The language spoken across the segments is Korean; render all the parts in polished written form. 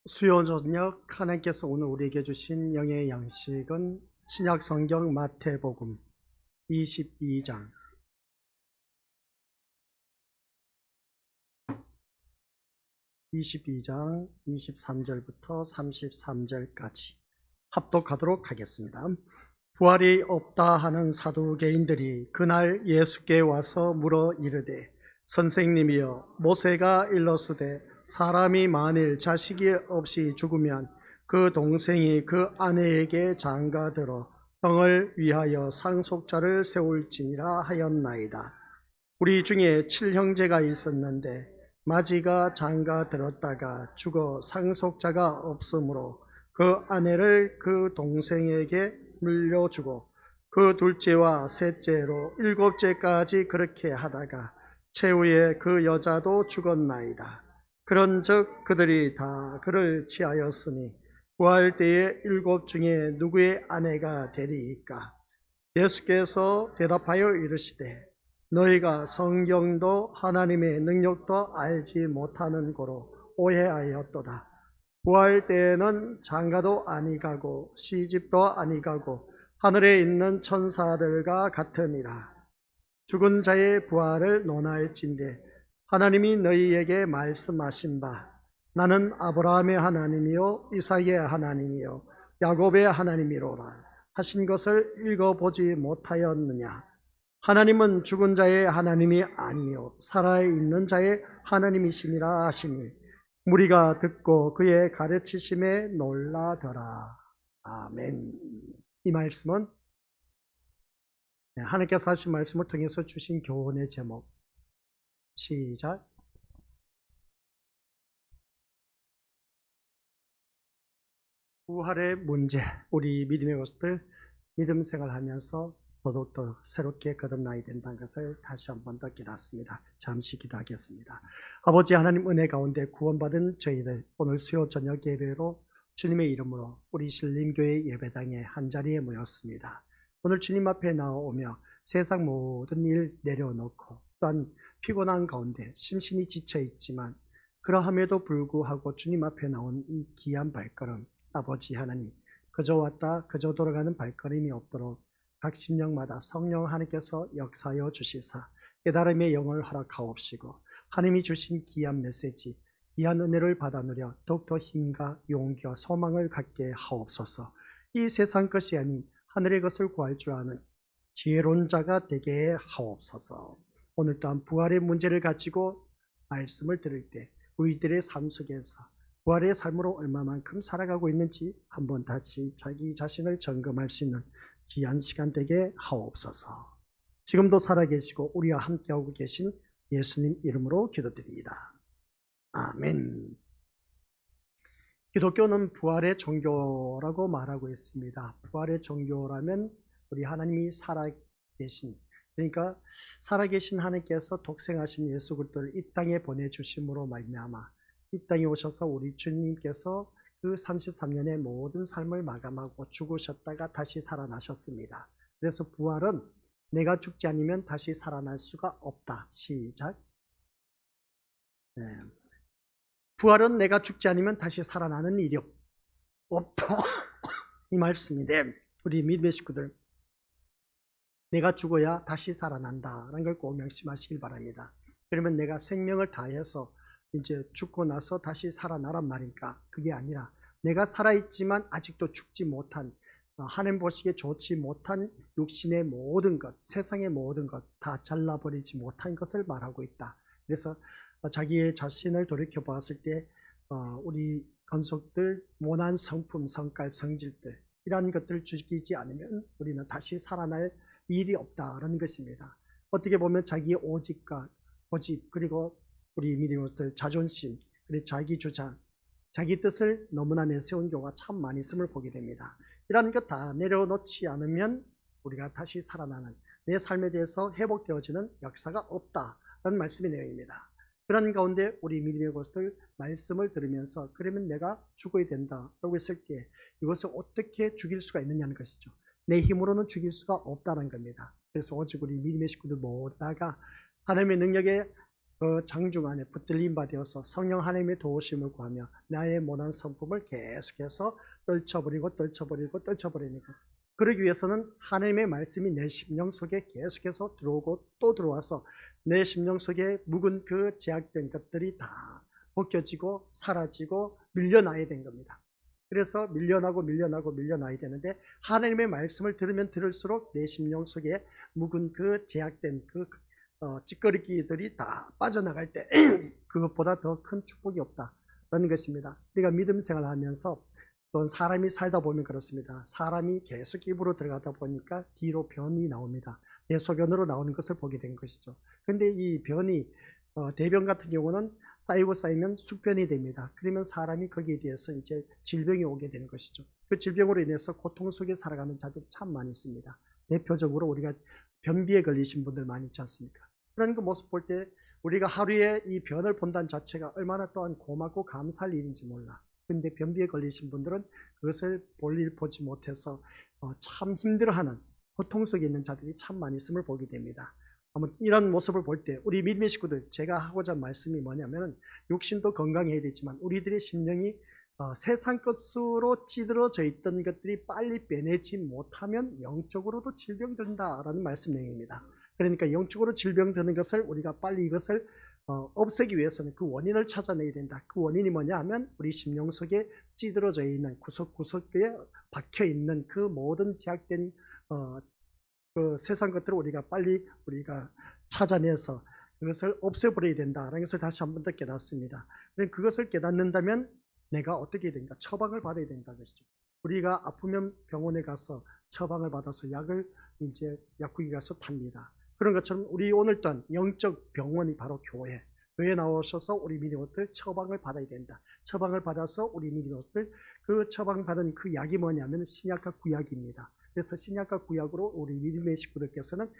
수요 저녁 하나님께서 오늘 우리에게 주신 영의 양식은 신약 성경 마태복음 22장 23절부터 33절까지 합독하도록 하겠습니다. 부활이 없다 하는 사두개인들이 그날 예수께 와서 물어 이르되 선생님이여 모세가 일렀으되 사람이 만일 자식이 없이 죽으면 그 동생이 그 아내에게 장가들어 형을 위하여 상속자를 세울지니라 하였나이다. 우리 중에 7형제가 있었는데 마지가 장가들었다가 죽어 상속자가 없으므로 그 아내를 그 동생에게 물려주고 그 둘째와 셋째로 7째까지 그렇게 하다가 최후에 그 여자도 죽었나이다. 그런즉 그들이 다 그를 취하였으니 구할 때에 7 중에 누구의 아내가 되리이까? 예수께서 대답하여 이르시되 너희가 성경도 하나님의 능력도 알지 못하는 고로 오해하였도다. 구할 때에는 장가도 아니가고 시집도 아니가고 하늘에 있는 천사들과 같으니라. 죽은 자의 부활을 논할진대 하나님이 너희에게 말씀하신 바 나는 아브라함의 하나님이요 이삭의 하나님이요 야곱의 하나님이로라 하신 것을 읽어보지 못하였느냐? 하나님은 죽은 자의 하나님이 아니요 살아있는 자의 하나님이시니라 하시니 무리가 듣고 그의 가르치심에 놀라더라. 아멘. 이 말씀은 하나님께서 하신 말씀을 통해서 주신 교훈의 제목. 시작. 부활의 문제. 우리 믿음의 것들 믿음 생활하면서 더욱더 새롭게 거듭나야 된다는 것을 다시 한 번 더 깨닫습니다. 잠시 기도하겠습니다. 아버지 하나님 은혜 가운데 구원받은 저희들 오늘 수요 저녁 예배로 주님의 이름으로 우리 신림교회 예배당에 한자리에 모였습니다. 오늘 주님 앞에 나오며 세상 모든 일 내려놓고 또한 피곤한 가운데 심신이 지쳐있지만 그러함에도 불구하고 주님 앞에 나온 이 귀한 발걸음 아버지 하나님 그저 왔다 그저 돌아가는 발걸음이 없도록 각 심령마다 성령 하나님께서 역사하여 주시사 깨달음의 영을 허락하옵시고 하나님이 주신 귀한 메시지 귀한 은혜를 받아 누려 더욱더 힘과 용기와 소망을 갖게 하옵소서. 이 세상 것이 아닌 하늘의 것을 구할 줄 아는 지혜로운 자가 되게 하옵소서. 오늘 또한 부활의 문제를 가지고 말씀을 들을 때 우리들의 삶 속에서 부활의 삶으로 얼마만큼 살아가고 있는지 한번 다시 자기 자신을 점검할 수 있는 귀한 시간 되게 하옵소서. 지금도 살아계시고 우리와 함께하고 계신 예수님 이름으로 기도드립니다. 아멘. 기독교는 부활의 종교라고 말하고 있습니다. 부활의 종교라면 우리 하나님이 살아계신 그러니까 살아계신 하나님께서 독생하신 예수 그리스도를 이 땅에 보내주심으로 말미암아 이 땅에 오셔서 우리 주님께서 그 33년의 모든 삶을 마감하고 죽으셨다가 다시 살아나셨습니다. 그래서 부활은 내가 죽지 않으면 다시 살아날 수가 없다. 시작. 네. 부활은 내가 죽지 않으면 다시 살아나는 일이 없다. 이 말씀인데 우리 믿음의 식구들 내가 죽어야 다시 살아난다라는 걸 꼭 명심하시길 바랍니다. 그러면 내가 생명을 다해서 이제 죽고 나서 다시 살아나란 말이니까 그게 아니라 내가 살아있지만 아직도 죽지 못한 하나님 보시기에 좋지 못한 육신의 모든 것, 세상의 모든 것 다 잘라버리지 못한 것을 말하고 있다. 그래서 자기의 자신을 돌이켜 보았을 때 우리 건속들, 모난 성품, 성깔, 성질들 이러한 것들을 죽이지 않으면 우리는 다시 살아날 일이 없다라는 것입니다. 어떻게 보면 자기의 오직과 고집 그리고 우리 믿음의 자존심 그리고 자기 주장 자기 뜻을 너무나 내세운 경우가 참 많이 있음을 보게 됩니다. 이런 것 다 내려놓지 않으면 우리가 다시 살아나는 내 삶에 대해서 회복되어지는 역사가 없다라는 말씀의 내용입니다. 그런 가운데 우리 믿음의 것들 말씀을 들으면서 그러면 내가 죽어야 된다라고 했을 때 이것을 어떻게 죽일 수가 있느냐는 것이죠. 내 힘으로는 죽일 수가 없다는 겁니다. 그래서 오직 우리 믿음의 식구들 모두가 하나님의 능력에 그 장중 안에 붙들림 받아서 성령 하나님의 도우심을 구하며 나의 모난 성품을 계속해서 떨쳐버리는 것. 그러기 위해서는 하나님의 말씀이 내 심령 속에 계속해서 들어오고 또 들어와서 내 심령 속에 묵은 그 제약된 것들이 다 벗겨지고 사라지고 밀려나야 된 겁니다. 그래서 밀려나야 되는데 하나님의 말씀을 들으면 들을수록 내 심령 속에 묵은 그 제약된 그 찌꺼기들이 다 빠져나갈 때 그것보다 더 큰 축복이 없다라는 것입니다. 우리가 믿음 생활을 하면서 또 사람이 살다 보면 그렇습니다. 사람이 계속 입으로 들어가다 보니까 뒤로 변이 나옵니다. 대소변으로 나오는 것을 보게 된 것이죠. 근데 이 변이 대변 같은 경우는 쌓이면 숙변이 됩니다. 그러면 사람이 거기에 대해서 이제 질병이 오게 되는 것이죠. 그 질병으로 인해서 고통 속에 살아가는 자들이 참 많이 있습니다. 대표적으로 우리가 변비에 걸리신 분들 많이 있지 않습니까? 그런 그 모습 볼 때 우리가 하루에 이 변을 본다는 자체가 얼마나 또한 고맙고 감사할 일인지 몰라. 근데 변비에 걸리신 분들은 그것을 보지 못해서 참 힘들어하는 고통 속에 있는 자들이 참 많이 있음을 보게 됩니다. 아무튼 이런 모습을 볼 때 우리 믿음의 식구들, 제가 하고자 한 말씀이 뭐냐면 육신도 건강해야 되지만 우리들의 심령이 세상 것으로 찌들어져 있던 것들이 빨리 빼내지 못하면 영적으로도 질병된다라는 말씀 내용입니다. 그러니까 영적으로 질병되는 것을 우리가 빨리 이것을 없애기 위해서는 그 원인을 찾아내야 된다. 그 원인이 뭐냐 하면 우리 심령 속에 찌들어져 있는 구석구석에 박혀있는 그 모든 제약된 그 세상 것들을 우리가 빨리 찾아내서 그것을 없애버려야 된다라는 것을 다시 한 번 더 깨닫습니다. 그것을 깨닫는다면 내가 어떻게 된다? 처방을 받아야 된다는 것이죠. 우리가 아프면 병원에 가서 처방을 받아서 약을 이제 약국에 가서 탑니다. 그런 것처럼 우리 오늘 또한 영적 병원이 바로 교회에 나오셔서 우리 믿음들 처방을 받아야 된다. 처방을 받아서 우리 믿음들 그 처방받은 그 약이 뭐냐면 신약과 구약입니다. 그래서 신약과 구약으로 우리 믿음의 식구들께서는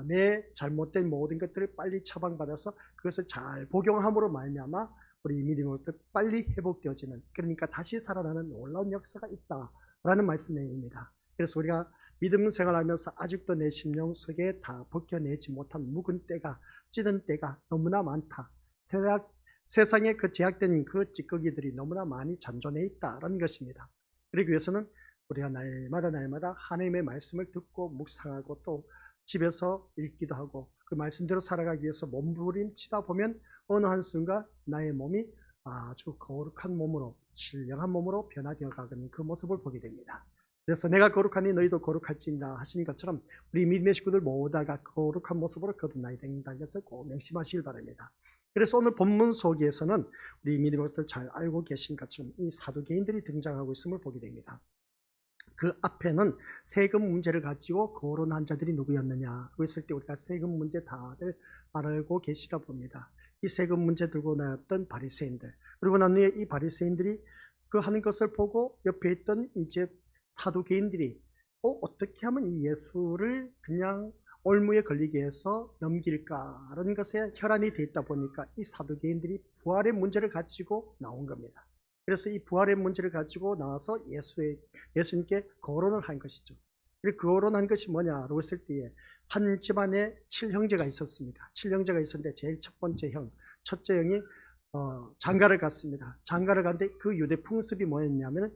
내 잘못된 모든 것들을 빨리 처방받아서 그것을 잘 복용함으로 말미암아 우리 믿음의 것들 빨리 회복되어지는, 그러니까 다시 살아나는 놀라운 역사가 있다라는 말씀입니다. 그래서 우리가 믿음 생활하면서 아직도 내 심령 속에 다 벗겨내지 못한 묵은 때가, 찌든 때가 너무나 많다. 세상에 그 제약된 그 찌꺼기들이 너무나 많이 잔존해 있다라는 것입니다. 그러기 위해서는 우리가 날마다 하나님의 말씀을 듣고 묵상하고 또 집에서 읽기도 하고 그 말씀대로 살아가기 위해서 몸부림치다 보면 어느 한순간 나의 몸이 아주 거룩한 몸으로, 신령한 몸으로 변화되어 가는 그 모습을 보게 됩니다. 그래서 내가 거룩하니 너희도 거룩할지니라 하시는 것처럼 우리 믿음의 식구들 모두가 거룩한 모습으로 거듭나야 된다는 것을 꼭 명심하시길 바랍니다. 그래서 오늘 본문 속에서는 우리 믿음의 것들 잘 알고 계신 것처럼 이 사두개인들이 등장하고 있음을 보게 됩니다. 그 앞에는 세금 문제를 가지고 거론한 자들이 누구였느냐 그랬을 때 우리가 세금 문제 다들 알고 계시다 봅니다. 이 세금 문제 들고 나왔던 바리새인들, 그리고 난 후에 이 바리새인들이 그 하는 것을 보고 옆에 있던 이제 사두개인들이 어떻게 하면 이 예수를 그냥 올무에 걸리게 해서 넘길까라는 것에 혈안이 되어 있다 보니까 이 사두개인들이 부활의 문제를 가지고 나온 겁니다. 그래서 이 부활의 문제를 가지고 나와서 예수님께 거론을 한 것이죠. 그리고 거론한 것이 뭐냐라고 했을 때에 한 집안에 7형제가 있었습니다. 7형제가 있었는데 제일 첫 번째 형, 첫째 형이 장가를 갔습니다. 장가를 갔는데 그 유대 풍습이 뭐였냐면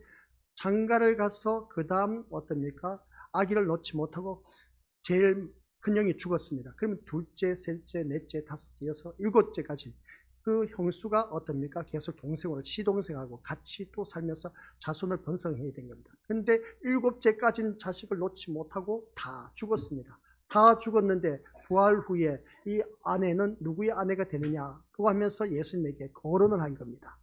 장가를 가서 그 다음 어떻습니까? 아기를 낳지 못하고 제일 큰 형이 죽었습니다. 그러면 둘째, 셋째, 넷째, 다섯째, 여섯, 일곱째까지 그 형수가 어떻습니까? 계속 동생으로 시동생하고 같이 또 살면서 자손을 번성해야 된 겁니다. 그런데 일곱째까지는 자식을 놓지 못하고 다 죽었습니다. 다 죽었는데 부활 후에 이 아내는 누구의 아내가 되느냐 그거 하면서 예수님에게 거론을 한 겁니다.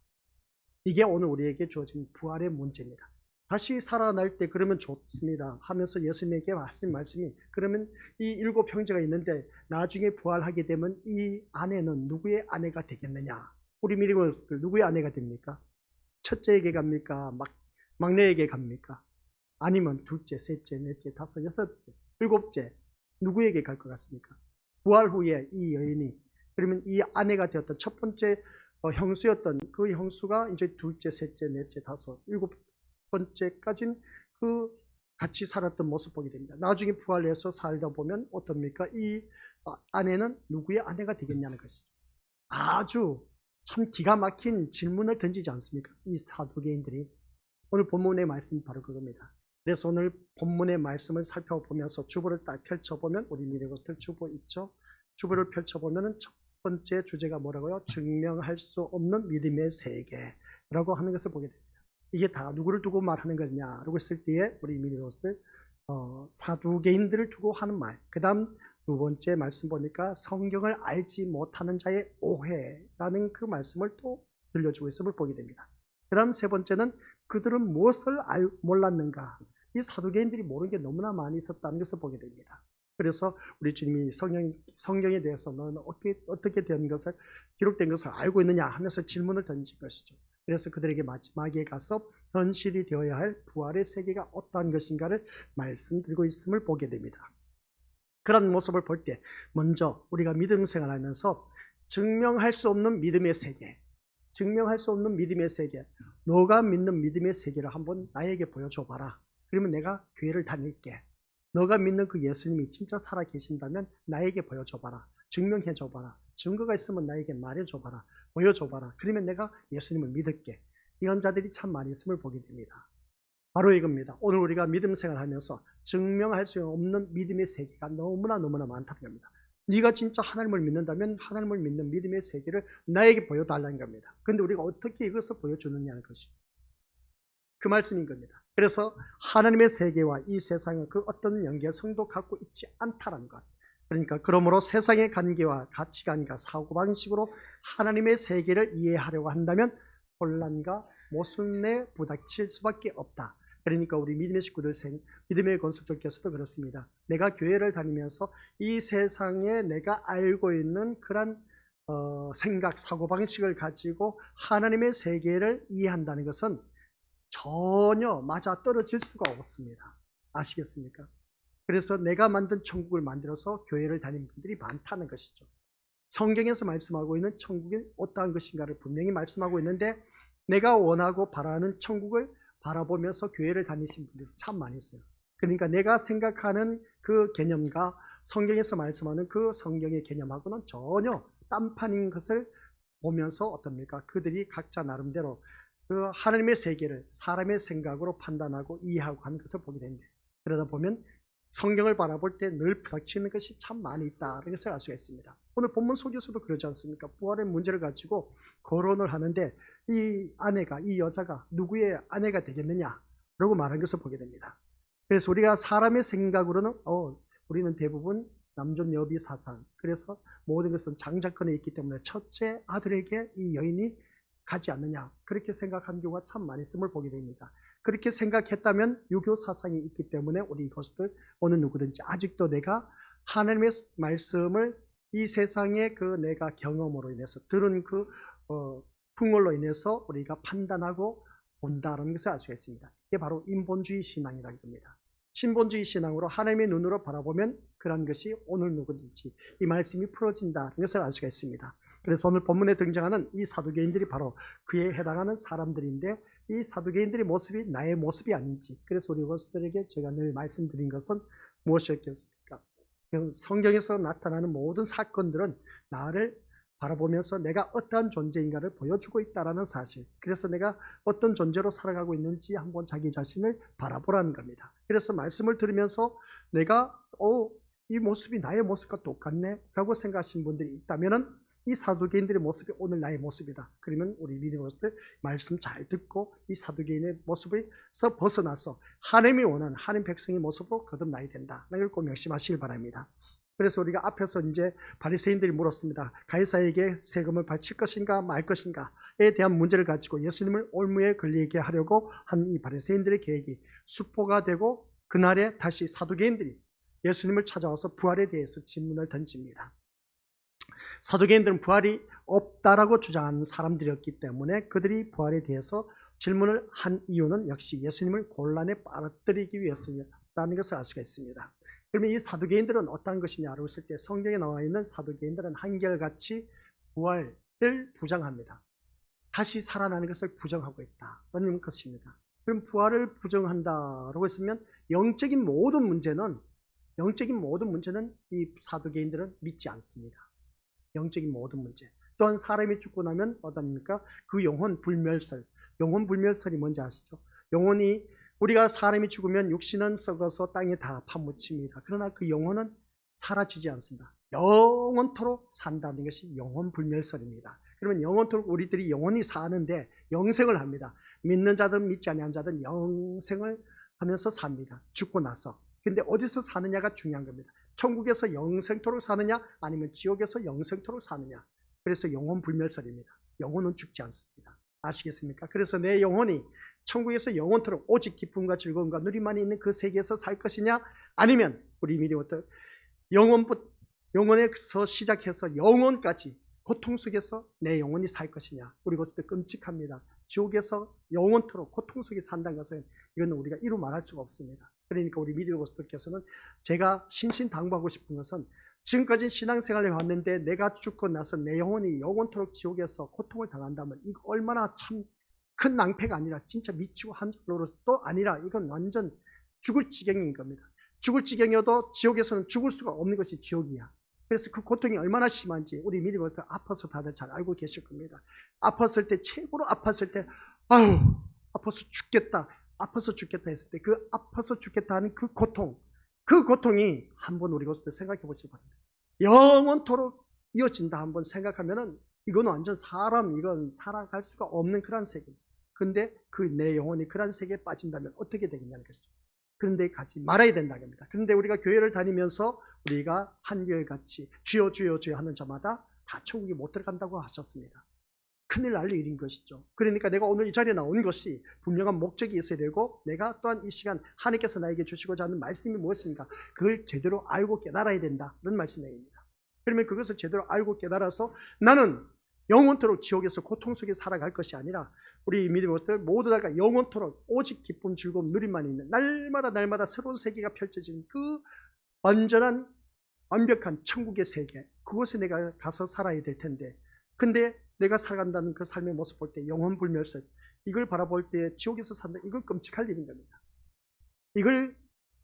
이게 오늘 우리에게 주어진 부활의 문제입니다. 다시 살아날 때 그러면 좋습니다 하면서 예수님에게 하신 말씀이, 그러면 이 일곱 형제가 있는데 나중에 부활하게 되면 이 아내는 누구의 아내가 되겠느냐? 우리 믿음은 누구의 아내가 됩니까? 첫째에게 갑니까? 막내에게 갑니까? 아니면 둘째, 셋째, 넷째, 다섯, 여섯째, 일곱째 누구에게 갈 것 같습니까? 부활 후에 이 여인이 그러면 이 아내가 되었던 첫 번째 형수였던 그 형수가 이제 둘째, 셋째, 넷째, 다섯, 일곱 번째까지는 그 같이 살았던 모습 보게 됩니다. 나중에 부활해서 살다 보면 어떻습니까? 이 아내는 누구의 아내가 되겠냐는 것이죠. 아주 참 기가 막힌 질문을 던지지 않습니까? 이 사두개인들이. 오늘 본문의 말씀이 바로 그겁니다. 그래서 오늘 본문의 말씀을 살펴보면서 주보를 딱 펼쳐보면 우리 믿는 것들 주보 있죠? 주보를 펼쳐보면 첫 번째 주제가 뭐라고요? 증명할 수 없는 믿음의 세계라고 하는 것을 보게 됩니다. 이게 다 누구를 두고 말하는 거냐라고 했을 때에 우리 믿는 것들 사두개인들을 두고 하는 말. 그 다음 두 번째 말씀 보니까 성경을 알지 못하는 자의 오해라는 그 말씀을 또 들려주고 있음을 보게 됩니다. 그 다음 세 번째는 그들은 무엇을 몰랐는가. 이 사두개인들이 모르는 게 너무나 많이 있었다는 것을 보게 됩니다. 그래서 우리 주님이 성경에 대해서 너는 어떻게 된 것을, 기록된 것을 알고 있느냐 하면서 질문을 던진 것이죠. 그래서 그들에게 마지막에 가서 현실이 되어야 할 부활의 세계가 어떠한 것인가를 말씀드리고 있음을 보게 됩니다. 그런 모습을 볼 때 먼저 우리가 믿음 생활하면서 증명할 수 없는 믿음의 세계, 증명할 수 없는 믿음의 세계, 너가 믿는 믿음의 세계를 한번 나에게 보여줘봐라. 그러면 내가 교회를 다닐게. 너가 믿는 그 예수님이 진짜 살아계신다면 나에게 보여줘봐라. 증명해줘봐라. 증거가 있으면 나에게 말해줘봐라. 보여줘봐라. 그러면 내가 예수님을 믿을게. 이런 자들이 참 많이 있음을 보게 됩니다. 바로 이겁니다. 오늘 우리가 믿음 생활하면서 증명할 수 없는 믿음의 세계가 너무나 많다는 겁니다. 네가 진짜 하나님을 믿는다면 하나님을 믿는 믿음의 세계를 나에게 보여달라는 겁니다. 그런데 우리가 어떻게 이것을 보여주느냐는 것이죠. 그 말씀인 겁니다. 그래서 하나님의 세계와 이 세상은 그 어떤 연계성도 갖고 있지 않다는 것. 그러니까 그러므로 세상의 관계와 가치관과 사고방식으로 하나님의 세계를 이해하려고 한다면 혼란과 모순에 부닥칠 수밖에 없다. 그러니까 우리 믿음의 식구들, 믿음의 건축들께서도 그렇습니다. 내가 교회를 다니면서 이 세상에 내가 알고 있는 그런 생각, 사고방식을 가지고 하나님의 세계를 이해한다는 것은 전혀 맞아 떨어질 수가 없습니다. 아시겠습니까? 그래서 내가 만든 천국을 만들어서 교회를 다니는 분들이 많다는 것이죠. 성경에서 말씀하고 있는 천국이 어떠한 것인가를 분명히 말씀하고 있는데 내가 원하고 바라는 천국을 바라보면서 교회를 다니신 분들이 참 많이 있어요. 그러니까 내가 생각하는 그 개념과 성경에서 말씀하는 그 성경의 개념하고는 전혀 딴판인 것을 보면서 어떻습니까? 그들이 각자 나름대로 그 하나님의 세계를 사람의 생각으로 판단하고 이해하고 하는 것을 보게 됩니다. 그러다 보면 성경을 바라볼 때 늘 부닥치는 것이 참 많이 있다는 것을 알 수가 있습니다. 오늘 본문 속에서도 그러지 않습니까? 부활의 문제를 가지고 거론을 하는데 이 아내가, 이 여자가 누구의 아내가 되겠느냐라고 말한 것을 보게 됩니다. 그래서 우리가 사람의 생각으로는 우리는 대부분 남존 여비 사상, 그래서 모든 것은 장자권에 있기 때문에 첫째 아들에게 이 여인이 가지 않느냐, 그렇게 생각한 경우가 참 많이 있음을 보게 됩니다. 그렇게 생각했다면 유교 사상이 있기 때문에 우리 이것들 어느 누구든지 아직도 내가 하나님의 말씀을 이 세상의 그 내가 경험으로 인해서 들은 그 풍월로 인해서 우리가 판단하고 본다는 것을 알 수가 있습니다. 이게 바로 인본주의 신앙이라는 겁니다. 신본주의 신앙으로 하나님의 눈으로 바라보면 그런 것이 오늘 누구든지 이 말씀이 풀어진다는 것을 알 수가 있습니다. 그래서 오늘 본문에 등장하는 이 사두개인들이 바로 그에 해당하는 사람들인데 이 사두개인들의 모습이 나의 모습이 아닌지, 그래서 우리 것들에게 제가 늘 말씀드린 것은 무엇이었겠습니까? 성경에서 나타나는 모든 사건들은 나를 바라보면서 내가 어떠한 존재인가를 보여주고 있다는 사실, 그래서 내가 어떤 존재로 살아가고 있는지 한번 자기 자신을 바라보라는 겁니다. 그래서 말씀을 들으면서 내가 이 모습이 나의 모습과 똑같네 라고 생각하시는 분들이 있다면 이 사두개인들의 모습이 오늘 나의 모습이다. 그러면 우리 믿음으로서 말씀 잘 듣고 이 사두개인의 모습에서 벗어나서 하나님이 원하는 하나님 백성의 모습으로 거듭나야 된다. 이걸 꼭 명심하시길 바랍니다. 그래서 우리가 앞에서 이제 바리새인들이 물었습니다. 가이사에게 세금을 바칠 것인가 말 것인가에 대한 문제를 가지고 예수님을 올무에 걸리게 하려고 한 이 바리새인들의 계획이 수포가 되고 그날에 다시 사두개인들이 예수님을 찾아와서 부활에 대해서 질문을 던집니다. 사두개인들은 부활이 없다라고 주장하는 사람들이었기 때문에 그들이 부활에 대해서 질문을 한 이유는 역시 예수님을 곤란에 빠뜨리기 위해서였다는 것을 알 수가 있습니다. 그러면 이 사두개인들은 어떤 것이냐고 했을 때 성경에 나와 있는 사두개인들은 한결같이 부활을 부정합니다. 다시 살아나는 것을 부정하고 있다는 것입니다. 그럼 부활을 부정한다라고 했으면 영적인 모든 문제는 이 사두개인들은 믿지 않습니다. 영적인 모든 문제. 또한 사람이 죽고 나면 어떻습니까? 그 영혼 불멸설. 영혼 불멸설이 뭔지 아시죠? 영혼이 우리가 사람이 죽으면 육신은 썩어서 땅에 다 파묻힙니다. 그러나 그 영혼은 사라지지 않습니다. 영원토록 산다는 것이 영혼 불멸설입니다. 그러면 영원토록 우리들이 영원히 사는데 영생을 합니다. 믿는 자든 믿지 아니한 자든 영생을 하면서 삽니다. 죽고 나서. 근데 어디서 사느냐가 중요한 겁니다. 천국에서 영생토록 사느냐 아니면 지옥에서 영생토록 사느냐. 그래서 영혼 불멸설입니다. 영혼은 죽지 않습니다. 아시겠습니까? 그래서 내 영혼이 천국에서 영원토록 오직 기쁨과 즐거움과 누림만이 있는 그 세계에서 살 것이냐 아니면 우리 미리 어떤 영혼에서 시작해서 영혼까지 고통 속에서 내 영혼이 살 것이냐. 우리 그것도 끔찍합니다. 지옥에서 영원토록 고통 속에 산다는 것은 이건 우리가 이루 말할 수가 없습니다. 그러니까 우리 미디어 고스터께서는 제가 신신당부하고 싶은 것은 지금까지 신앙생활을 해왔는데 내가 죽고 나서 내 영혼이 영원토록 지옥에서 고통을 당한다면 이거 얼마나 참 큰 낭패가 아니라 진짜 미치고 한절로도 아니라 이건 완전 죽을 지경인 겁니다. 죽을 지경이어도 지옥에서는 죽을 수가 없는 것이 지옥이야. 그래서 그 고통이 얼마나 심한지 우리 미리부터 아파서 다들 잘 알고 계실 겁니다. 아팠을 때 최고로 아팠을 때 아유 아파서 죽겠다 했을 때 그 아파서 죽겠다 하는 그 고통이 한번 우리 것을 생각해 보시기 바랍니다. 영원토록 이어진다 한번 생각하면은 이건 완전 이건 살아갈 수가 없는 그런 세계입니다. 근데 그 내 영혼이 그런 세계에 빠진다면 어떻게 되겠냐는 것이죠. 그런데 가지 말아야 된다는 겁니다. 그런데 우리가 교회를 다니면서 우리가 한결같이 주여 주여 주여 하는 자마다 다 천국에 못 들어간다고 하셨습니다. 큰일 날 일인 것이죠. 그러니까 내가 오늘 이 자리에 나온 것이 분명한 목적이 있어야 되고 내가 또한 이 시간 하나님께서 나에게 주시고자 하는 말씀이 무엇입니까? 그걸 제대로 알고 깨달아야 된다. 그런 말씀입니다. 그러면 그것을 제대로 알고 깨달아서 나는 영원토록 지옥에서 고통 속에 살아갈 것이 아니라 우리 믿음의 것들 모두 다가 영원토록 오직 기쁨, 즐거움, 누림만 있는 날마다 새로운 세계가 펼쳐지는 그 완벽한 천국의 세계, 그곳에 내가 가서 살아야 될 텐데 근데 내가 살아간다는 그 삶의 모습 볼 때 영혼 불멸설, 이걸 바라볼 때 지옥에서 산다, 이건 끔찍할 일인 겁니다. 이걸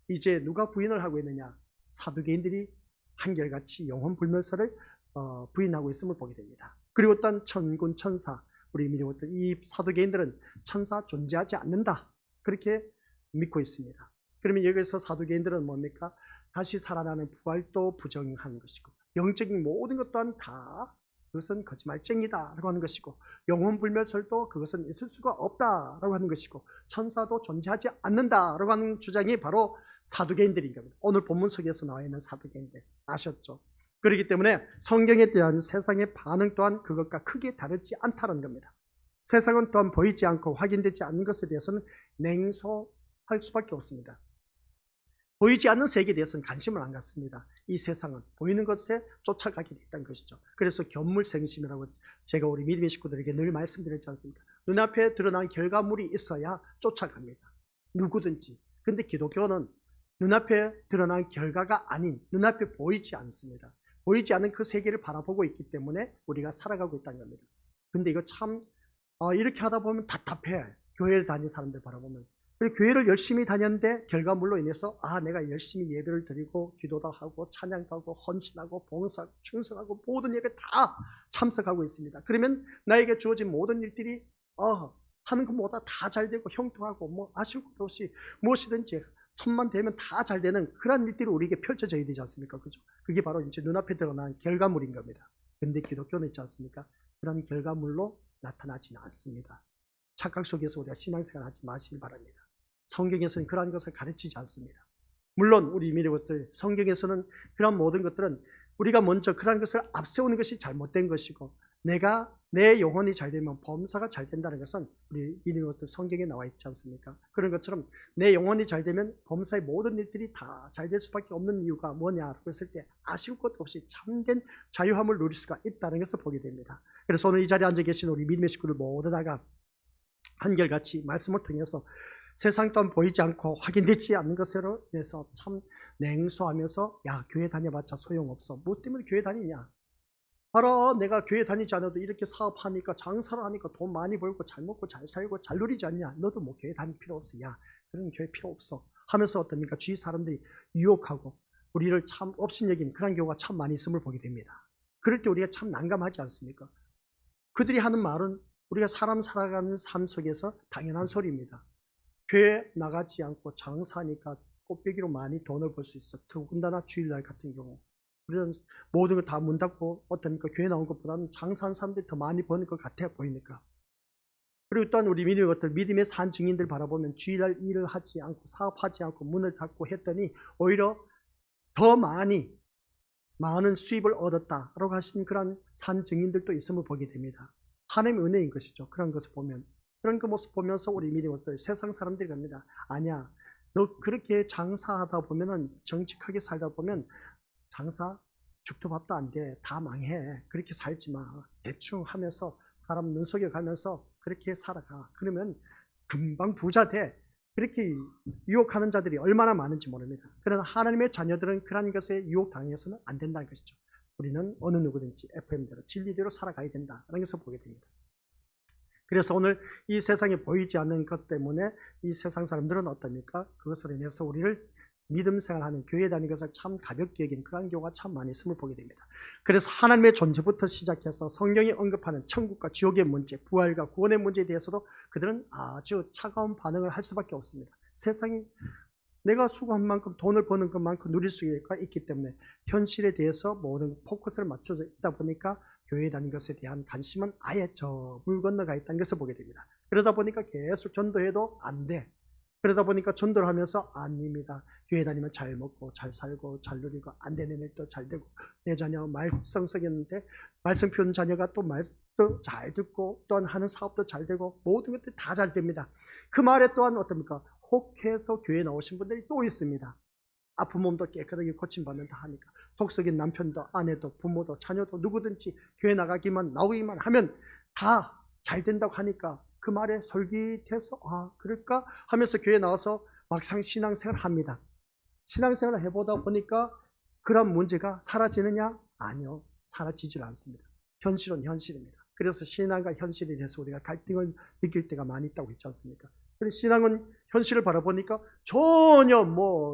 이제 누가 부인을 하고 있느냐? 사두개인들이 한결같이 영혼 불멸설을 부인하고 있음을 보게 됩니다. 그리고 또한 천군, 천사, 우리 믿음들 이 사두개인들은 천사 존재하지 않는다 그렇게 믿고 있습니다. 그러면 여기서 사두개인들은 뭡니까? 다시 살아나는 부활도 부정한 것이고 영적인 모든 것 또한 다 그것은 거짓말쟁이다라고 하는 것이고 영혼불멸설도 그것은 있을 수가 없다라고 하는 것이고 천사도 존재하지 않는다라고 하는 주장이 바로 사두개인들인 겁니다. 오늘 본문 속에서 나와 있는 사두개인들 아셨죠? 그렇기 때문에 성경에 대한 세상의 반응 또한 그것과 크게 다르지 않다는 겁니다. 세상은 또한 보이지 않고 확인되지 않는 것에 대해서는 냉소할 수밖에 없습니다. 보이지 않는 세계에 대해서는 관심을 안 갖습니다. 이 세상은 보이는 것에 쫓아가게 됐다는 것이죠. 그래서 견물생심이라고 제가 우리 믿음의 식구들에게 늘 말씀드렸지 않습니까? 눈앞에 드러난 결과물이 있어야 쫓아갑니다. 누구든지. 근데 기독교는 눈앞에 드러난 결과가 아닌 눈앞에 보이지 않습니다. 보이지 않는 그 세계를 바라보고 있기 때문에 우리가 살아가고 있다는 겁니다. 근데 이거 참 이렇게 하다 보면 답답해. 교회를 다니는 사람들 바라보면. 그리고 교회를 열심히 다녔는데 결과물로 인해서 내가 열심히 예배를 드리고 기도도 하고 찬양도 하고 헌신하고 봉사하고 충성하고 모든 예배 다 참석하고 있습니다. 그러면 나에게 주어진 모든 일들이 하는 것보다 다 잘 되고 형통하고 아쉬울 것도 없이 무엇이든지 손만 대면 다 잘 되는 그런 일들이 우리에게 펼쳐져야 되지 않습니까? 그죠? 그게 바로 이제 눈앞에 드러난 결과물인 겁니다. 근데 기독교는 있지 않습니까? 그런 결과물로 나타나지는 않습니다. 착각 속에서 우리가 신앙생활 하지 마시기 바랍니다. 성경에서는 그러한 것을 가르치지 않습니다. 물론 우리 미래것들 성경에서는 그런 모든 것들은 우리가 먼저 그러한 것을 앞세우는 것이 잘못된 것이고 내 영혼이 잘 되면 범사가 잘 된다는 것은 우리 미래것들 성경에 나와 있지 않습니까? 그런 것처럼 내 영혼이 잘 되면 범사의 모든 일들이 다 잘 될 수밖에 없는 이유가 뭐냐라고 했을 때 아쉬울 것도 없이 참된 자유함을 누릴 수가 있다는 것을 보게 됩니다. 그래서 오늘 이 자리에 앉아 계신 우리 믿음의 식구들 모두 다가 한결같이 말씀을 통해서 세상 또한 보이지 않고 확인되지 않는 것으로 인해서 참 냉소하면서 교회 다녀봤자 소용없어. 뭐 때문에 교회 다니냐? 바로 내가 교회 다니지 않아도 이렇게 사업하니까 장사를 하니까 돈 많이 벌고 잘 먹고 잘 살고 잘 누리지 않냐? 너도 뭐 교회 다닐 필요 없어. 그런 교회 필요 없어. 하면서 어떻습니까? 주위 사람들이 유혹하고 우리를 참 업신여긴 그런 경우가 참 많이 있음을 보게 됩니다. 그럴 때 우리가 참 난감하지 않습니까? 그들이 하는 말은 우리가 사람 살아가는 삶 속에서 당연한 소리입니다. 교회 나가지 않고 장사하니까 꽃배기로 많이 돈을 벌 수 있어. 더군다나 주일날 같은 경우. 우리는 모든 걸 다 문 닫고 어떻습니까? 교회 나온 것보다는 장사하는 사람들이 더 많이 버는 것 같아 보이니까. 그리고 또한 우리 믿음의 것들, 믿음의 산 증인들 바라보면 주일날 일을 하지 않고 사업하지 않고 문을 닫고 했더니 오히려 더 많은 수입을 얻었다라고 하신 그런 산 증인들도 있음을 보게 됩니다. 하나님의 은혜인 것이죠. 그런 것을 보면. 그런 그 모습 보면서 우리 믿음의 것들, 세상 사람들이 갑니다. 아니야. 너 그렇게 장사하다 보면은 정직하게 살다 보면 장사 죽도 밥도 안 돼. 다 망해. 그렇게 살지 마. 대충 하면서 사람 눈속여 가면서 그렇게 살아가. 그러면 금방 부자 돼. 그렇게 유혹하는 자들이 얼마나 많은지 모릅니다. 그러나 하나님의 자녀들은 그런 것에 유혹당해서는 안 된다는 것이죠. 우리는 어느 누구든지 FM대로 진리대로 살아가야 된다는 것을 보게 됩니다. 그래서 오늘 이 세상에 보이지 않는 것 때문에 이 세상 사람들은 어떻습니까? 그것으로 인해서 우리를 믿음 생활하는 교회 다니는 것을 참 가볍게 여기는 그런 경우가 참 많이 있음을 보게 됩니다. 그래서 하나님의 존재부터 시작해서 성경이 언급하는 천국과 지옥의 문제, 부활과 구원의 문제에 대해서도 그들은 아주 차가운 반응을 할 수밖에 없습니다. 세상이 내가 수고한 만큼 돈을 버는 것만큼 누릴 수가 있기 때문에 현실에 대해서 모든 포커스를 맞춰져 있다 보니까 교회 다니는 것에 대한 관심은 아예 저 물 건너가 있다는 것을 보게 됩니다. 그러다 보니까 계속 전도해도 안 돼. 그러다 보니까 전도를 하면서 아닙니다. 교회 다니면 잘 먹고 잘 살고 잘 누리고 안 되는 일도 잘 되고 내 자녀 말썽썩였는데 말씀 피우는 자녀가 또 말도 잘 듣고 또한 하는 사업도 잘 되고 모든 것들이 다 잘 됩니다. 그 말에 또한 어떻습니까? 혹해서 교회에 나오신 분들이 또 있습니다. 아픈 몸도 깨끗하게 고침받는다 하니까 속썩인 남편도 아내도 부모도 자녀도 누구든지 교회 나오기만 하면 다 잘 된다고 하니까 그 말에 솔깃해서 그럴까 하면서 교회 나와서 막상 신앙생활을 합니다. 신앙생활을 해보다 보니까 그런 문제가 사라지느냐? 아니요. 사라지질 않습니다. 현실은 현실입니다. 그래서 신앙과 현실에 대해서 우리가 갈등을 느낄 때가 많이 있다고 했지 않습니까? 그래서 신앙은 현실을 바라보니까 전혀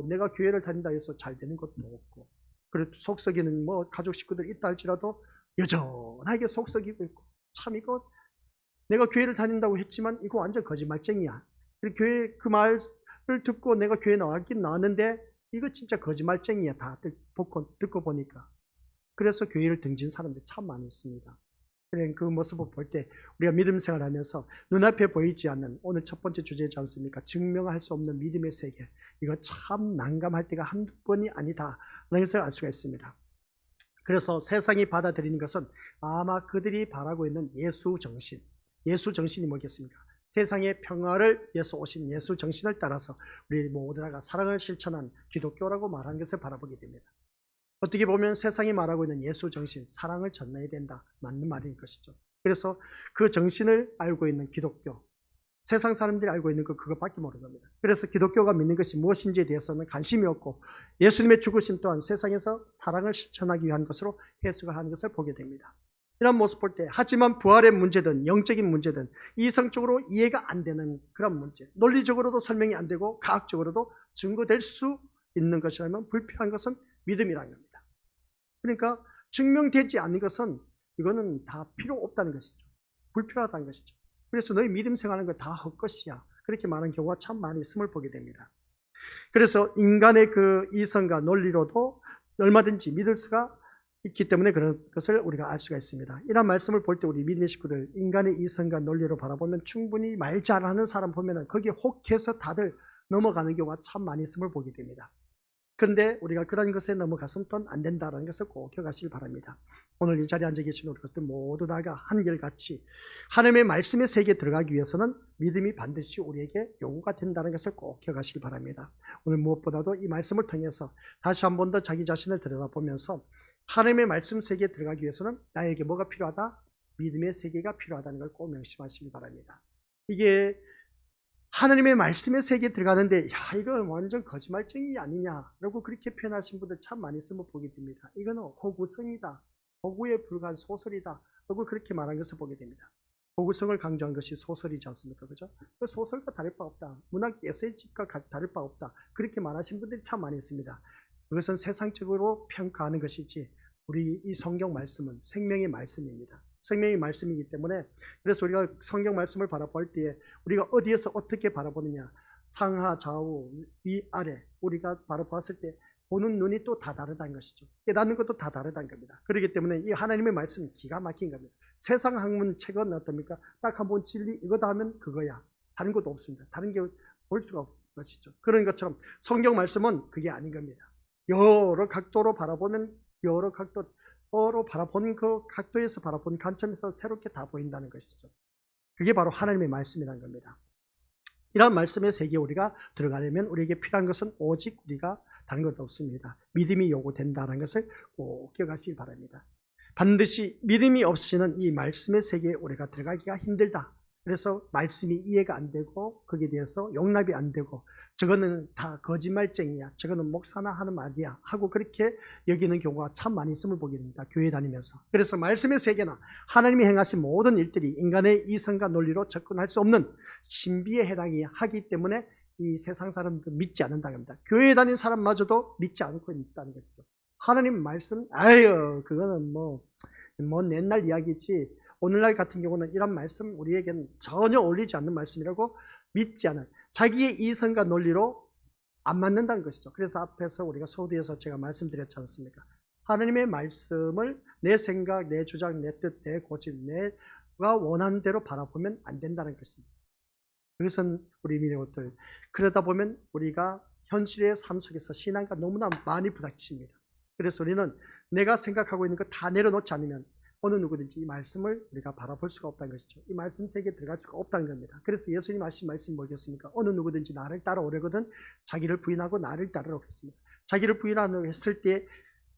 내가 교회를 다닌다 해서 잘 되는 것도 없고 그리고 속썩이는 가족 식구들 있다 할지라도 여전하게 속썩이고 있고 참 이거 내가 교회를 다닌다고 했지만 이거 완전 거짓말쟁이야. 교회 그 말을 듣고 내가 교회 나왔긴 나왔는데 이거 진짜 거짓말쟁이야. 다 듣고 보니까. 그래서 교회를 등진 사람들이 참 많이 있습니다. 그 모습을 볼 때 우리가 믿음 생활하면서 눈앞에 보이지 않는 오늘 첫 번째 주제지 않습니까? 증명할 수 없는 믿음의 세계. 이거 참 난감할 때가 한두 번이 아니다. 라는 것을 알 수가 있습니다. 그래서 세상이 받아들이는 것은 아마 그들이 바라고 있는 예수 정신. 예수 정신이 뭐겠습니까? 세상의 평화를 위해서 오신 예수 정신을 따라서 우리 모두가 사랑을 실천한 기독교라고 말하는 것을 바라보게 됩니다. 어떻게 보면 세상이 말하고 있는 예수 정신, 사랑을 전해야 된다. 맞는 말인 것이죠. 그래서 그 정신을 알고 있는 기독교, 세상 사람들이 알고 있는 그것밖에 모르는 겁니다. 그래서 기독교가 믿는 것이 무엇인지에 대해서는 관심이 없고 예수님의 죽으심 또한 세상에서 사랑을 실천하기 위한 것으로 해석을 하는 것을 보게 됩니다. 이런 모습 볼 때 하지만 부활의 문제든 영적인 문제든 이성적으로 이해가 안 되는 그런 문제, 논리적으로도 설명이 안 되고 과학적으로도 증거될 수 있는 것이라면 불필요한 것은 믿음이라는 겁니다. 그러니까 증명되지 않는 것은 이거는 다 필요 없다는 것이죠. 불필요하다는 것이죠. 그래서 너희 믿음 생활하는 거 다 헛것이야. 그렇게 말하는 경우가 참 많이 있음을 보게 됩니다. 그래서 인간의 그 이성과 논리로도 얼마든지 믿을 수가 있기 때문에 그런 것을 우리가 알 수가 있습니다. 이런 말씀을 볼 때 우리 믿음의 식구들 인간의 이성과 논리로 바라보면 충분히 말 잘하는 사람 보면 거기에 혹해서 다들 넘어가는 경우가 참 많이 있음을 보게 됩니다. 그런데 우리가 그런 것에 넘어가서는 또 안 된다는 것을 꼭 기억하시기 바랍니다. 오늘 이 자리에 앉아 계신 우리 것들 모두 다가 한결같이 하나님의 말씀의 세계에 들어가기 위해서는 믿음이 반드시 우리에게 요구가 된다는 것을 꼭 기억하시기 바랍니다. 오늘 무엇보다도 이 말씀을 통해서 다시 한 번 더 자기 자신을 들여다보면서 하나님의 말씀 세계에 들어가기 위해서는 나에게 뭐가 필요하다? 믿음의 세계가 필요하다는 걸 꼭 명심하시기 바랍니다. 이게 하나님의 말씀의 세계에 들어가는데 이거 완전 거짓말쟁이 아니냐라고 그렇게 표현하신 분들 참 많이 있음을 보게 됩니다. 이거는 호구성이다. 호구에 불과한 소설이다. 라고 그렇게 말한 것을 보게 됩니다. 호구성을 강조한 것이 소설이지 않습니까? 그죠? 소설과 다를 바 없다. 문학 에세이집과 다를 바 없다. 그렇게 말하신 분들이 참 많이 있습니다. 그것은 세상적으로 평가하는 것이지 우리 이 성경 말씀은 생명의 말씀입니다. 생명의 말씀이기 때문에 그래서 우리가 성경 말씀을 바라볼 때에 우리가 어디에서 어떻게 바라보느냐 상하 좌우 위아래 우리가 바라봤을 때 보는 눈이 또 다 다르다는 것이죠. 깨닫는 것도 다 다르다는 겁니다. 그렇기 때문에 이 하나님의 말씀은 기가 막힌 겁니다. 세상 학문 책은 어떻습니까? 딱 한 번 진리 이거다 하면 그거야. 다른 것도 없습니다. 다른 게 볼 수가 없는 것이죠. 그런 것처럼 성경 말씀은 그게 아닌 겁니다. 여러 각도로 바라보면 여러 각도로 바라본 그 각도에서 바라본 관점에서 새롭게 다 보인다는 것이죠. 그게 바로 하나님의 말씀이라는 겁니다. 이런 말씀의 세계에 우리가 들어가려면 우리에게 필요한 것은 오직 우리가 다른 것도 없습니다. 믿음이 요구된다는 것을 꼭 기억하시기 바랍니다. 반드시 믿음이 없이는 이 말씀의 세계에 우리가 들어가기가 힘들다. 그래서 말씀이 이해가 안 되고 거기에 대해서 용납이 안 되고 저거는 다 거짓말쟁이야. 저거는 목사나 하는 말이야. 하고 그렇게 여기는 경우가 참 많이 있음을 보게 됩니다. 교회 다니면서. 그래서 말씀의 세계나 하나님이 행하신 모든 일들이 인간의 이성과 논리로 접근할 수 없는 신비에 해당이 하기 때문에 이 세상 사람들 믿지 않는다고 합니다. 교회 다니는 사람마저도 믿지 않고 있다는 것이죠. 하나님 말씀, 아유, 그거는 먼 옛날 이야기지. 오늘날 같은 경우는 이런 말씀 우리에게는 전혀 어울리지 않는 말씀이라고 믿지 않은 자기의 이성과 논리로 안 맞는다는 것이죠. 그래서 앞에서 우리가 서두에서 제가 말씀드렸지 않습니까? 하나님의 말씀을 내 생각, 내 주장, 내 뜻, 내 고집, 내가 원하는 대로 바라보면 안 된다는 것입니다. 그것은 우리 민족들 그러다 보면 우리가 현실의 삶 속에서 신앙과 너무나 많이 부닥칩니다. 그래서 우리는 내가 생각하고 있는 거 다 내려놓지 않으면 어느 누구든지 이 말씀을 우리가 바라볼 수가 없다는 것이죠. 이 말씀 세계에 들어갈 수가 없다는 겁니다. 그래서 예수님 하신 말씀이 뭐겠습니까? 어느 누구든지 나를 따라오려거든 자기를 부인하고 나를 따르라고 했습니다. 자기를 부인하려고 했을 때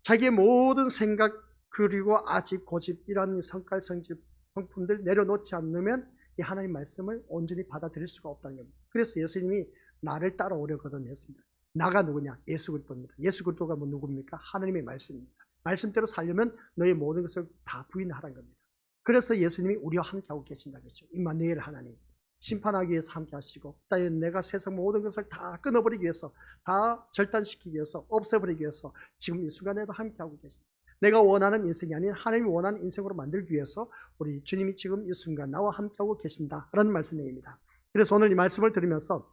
자기의 모든 생각 그리고 아집, 고집 이런 성깔, 성질, 성품들 내려놓지 않으면 이 하나님 말씀을 온전히 받아들일 수가 없다는 겁니다. 그래서 예수님이 나를 따라오려거든 했습니다. 나가 누구냐? 예수 그리스도입니다. 예수 그리스도가 누굽니까? 하나님의 말씀입니다. 말씀대로 살려면 너의 모든 것을 다 부인하라는 겁니다. 그래서 예수님이 우리와 함께하고 계신다는 거죠. 임마누엘 하나님. 심판하기 위해서 함께하시고 내가 세상 모든 것을 다 끊어버리기 위해서 다 절단시키기 위해서 없애버리기 위해서 지금 이 순간에도 함께하고 계십니다. 내가 원하는 인생이 아닌 하나님이 원하는 인생으로 만들기 위해서 우리 주님이 지금 이 순간 나와 함께하고 계신다라는 말씀입니다. 그래서 오늘 이 말씀을 들으면서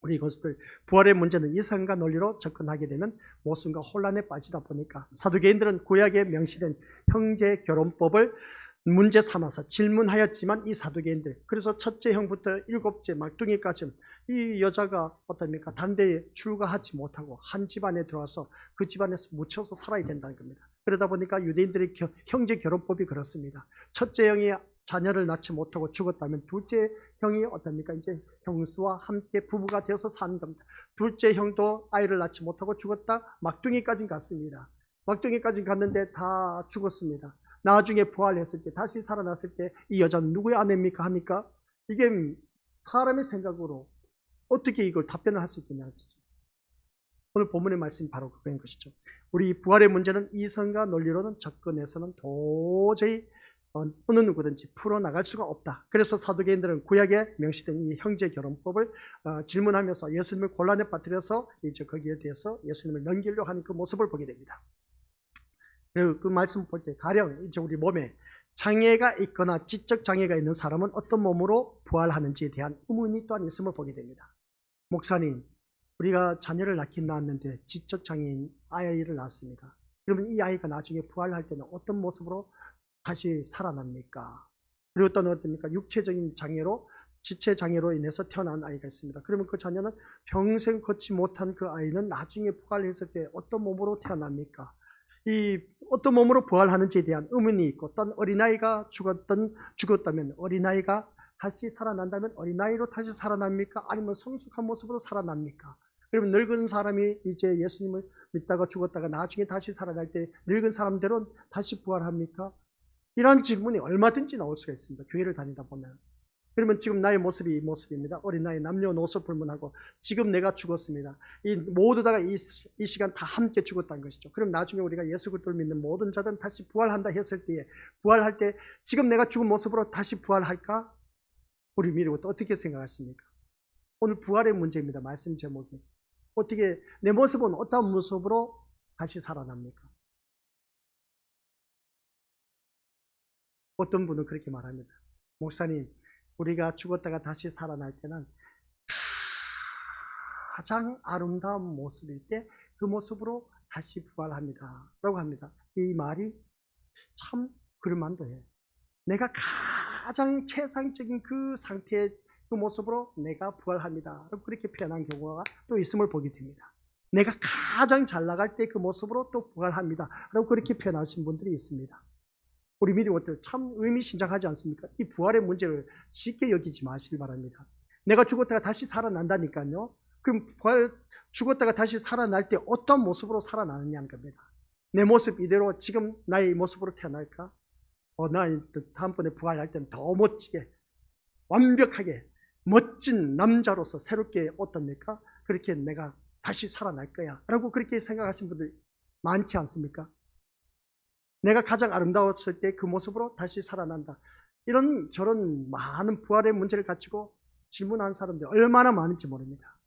우리 이것들 부활의 문제는 이성과 논리로 접근하게 되면 모순과 혼란에 빠지다 보니까 사두개인들은 구약에 명시된 형제 결혼법을 문제 삼아서 질문하였지만 이 사두개인들 그래서 첫째 형부터 일곱째 막둥이까지 이 여자가 어떻습니까? 다른 데 출가하지 못하고 한 집안에 들어와서 그 집안에서 묻혀서 살아야 된다는 겁니다. 그러다 보니까 유대인들의 형제 결혼법이 그렇습니다. 첫째 형이 자녀를 낳지 못하고 죽었다면 둘째 형이 어떻습니까? 이제 형수와 함께 부부가 되어서 사는 겁니다. 둘째 형도 아이를 낳지 못하고 죽었다 막둥이까지 갔습니다. 막둥이까지 갔는데 다 죽었습니다. 나중에 부활했을 때 다시 살아났을 때 이 여자는 누구의 아내입니까? 하니까 이게 사람의 생각으로 어떻게 이걸 답변을 할 수 있겠냐 하시죠. 오늘 본문의 말씀이 바로 그거인 것이죠. 우리 부활의 문제는 이성과 논리로는 접근해서는 도저히 어느 누구든지 풀어나갈 수가 없다. 그래서 사두개인들은 구약에 명시된 이 형제 결혼법을 질문하면서 예수님을 곤란에 빠뜨려서 이제 거기에 대해서 예수님을 넘기려고 하는 그 모습을 보게 됩니다. 그리고 그 말씀 볼 때 가령 이제 우리 몸에 장애가 있거나 지적 장애가 있는 사람은 어떤 몸으로 부활하는지에 대한 의문이 또한 있음을 보게 됩니다. 목사님, 우리가 자녀를 낳았는데 지적 장애인 아이를 낳았습니다. 그러면 이 아이가 나중에 부활할 때는 어떤 모습으로 다시 살아납니까? 그리고 또 어떻습니까? 육체적인 장애로 지체 장애로 인해서 태어난 아이가 있습니다. 그러면 그 자녀는 평생 걷지 못한 그 아이는 나중에 부활했을 때 어떤 몸으로 태어납니까? 이 어떤 몸으로 부활하는지에 대한 의문이 있고 어떤 어린아이가 죽었다면 어린아이가 다시 살아난다면 어린아이로 다시 살아납니까? 아니면 성숙한 모습으로 살아납니까? 그러면 늙은 사람이 이제 예수님을 믿다가 죽었다가 나중에 다시 살아날 때 늙은 사람대로 다시 부활합니까? 이런 질문이 얼마든지 나올 수가 있습니다. 교회를 다니다 보면. 그러면 지금 나의 모습이 이 모습입니다. 어린아이 남녀노소 불문하고 지금 내가 죽었습니다. 이 모두 다가 이 시간 다 함께 죽었다는 것이죠. 그럼 나중에 우리가 예수 그리스도를 믿는 모든 자들은 다시 부활한다 했을 때에 부활할 때 지금 내가 죽은 모습으로 다시 부활할까? 우리 미래부터 어떻게 생각하십니까? 오늘 부활의 문제입니다. 말씀 제목이. 어떻게 내 모습은 어떤 모습으로 다시 살아납니까? 어떤 분은 그렇게 말합니다. 목사님, 우리가 죽었다가 다시 살아날 때는 가장 아름다운 모습일 때 그 모습으로 다시 부활합니다 라고 합니다. 이 말이 참 그럴만도 해요. 내가 가장 최상적인 그 상태의 그 모습으로 내가 부활합니다 라고 그렇게 표현한 경우가 또 있음을 보게 됩니다. 내가 가장 잘 나갈 때 그 모습으로 또 부활합니다 라고 그렇게 표현하신 분들이 있습니다. 우리 믿음들 참 의미심장하지 않습니까? 이 부활의 문제를 쉽게 여기지 마시기 바랍니다. 내가 죽었다가 다시 살아난다니까요. 그럼 부활, 죽었다가 다시 살아날 때 어떤 모습으로 살아나느냐는 겁니다. 내 모습 이대로 지금 나의 모습으로 태어날까? 나 다음번에 부활할 때는 더 멋지게, 완벽하게, 멋진 남자로서 새롭게 어떻습니까? 그렇게 내가 다시 살아날 거야 라고 그렇게 생각하시는 분들 많지 않습니까? 내가 가장 아름다웠을 때 그 모습으로 다시 살아난다. 이런 저런 많은 부활의 문제를 가지고 질문하는 사람들이 얼마나 많은지 모릅니다.